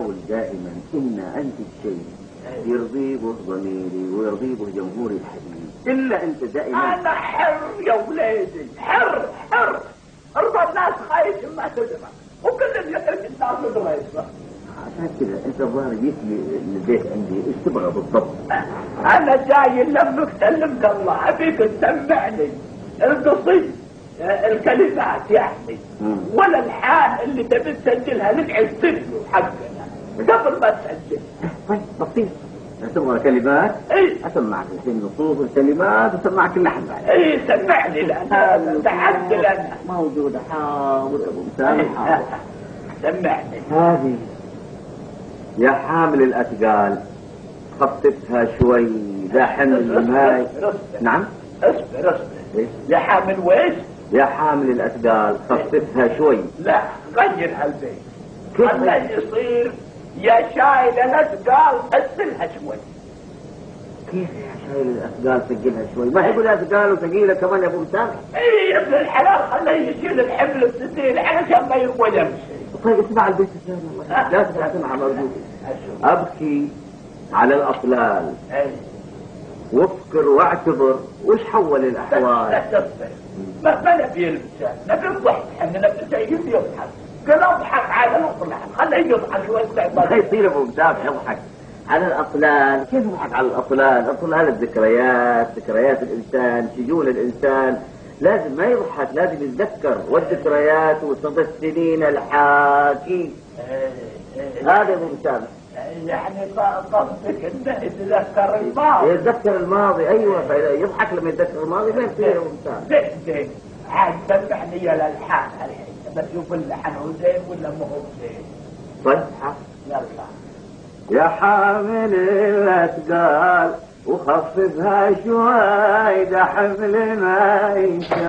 أقول دائما إن أنت الشيء يرضي به ضميري ويرضي به جمهوري الحبيب، إلا أنت دائما. أنا حر يا وليدي، حر ارضى الناس خايف ما تدرك، وكل اللي يحرق الناس تدرك. عشان كذا أنت الظاهر جيت للبيت عندي، إيش تبغى بالضبط؟ أنا جاي لمك سلمك الله، أبيك تسمعني القصيد الكلمات يعني ولا الحال اللي تبي تسجلها نقعد تسجل حقنا قبل ما تسجل. طيب بسيط، تبغى كلمات؟ اي اسمعك الحين نصوص الكلمات وسمعك اللحن بعد. اي سمعني لأنا تحدي لنا موجودة. حاضر ابو مسامح حاضر. سمعني هذه: يا حامل الاثقال خففها شوي ذا حمل الماي. نعم اصبر إيه؟ يا حامل ويش؟ يا حامل الاثقال خففها شوي. لا غير هالبيت، كيف خليه يصير يا شايل الاثقال اسلها شوي. كيف يا شايل الاثقال سجلها شوي؟ ما يقول اثقال وثقيله كمان يا ابو مسامح. اي يا ابن الحلال خليه يشيل الحمل الثقيل علشان ما يقوى يمشي. طيب اسمع البيت الثاني والله لا تسمع مرجوك. ابكي على الاطلال وافكر واعتبر وش حول الاحوال. لا تصبر، ما نبي الانسان نبي الضحك، احنا نبي شيء يضحك. قل اضحك على الاطلال، خليه يضحك ويسمع. ما يصير ابو مسامح يضحك على الاطلال. كيف يضحك على الاطلال؟ الاطلال الذكريات، ذكريات الانسان، شجون الانسان. لازم ما يضحك، لازم يتذكر، والذكريات وصدى السنين الحاكي. هذا ابو مسامح يعني قصدك انه يتذكر الماضي. يتذكر الماضي، ايوه. فيضحك لما يتذكر الماضي. ما يصير يا ابو مسامح. زين عاد سمعني يا للحان الحين بشوف اللحن هو زين ولا مو هو زين. طيب يلا. يا حامل الاثقال وخففها شوي، ده حمل ما ينشال.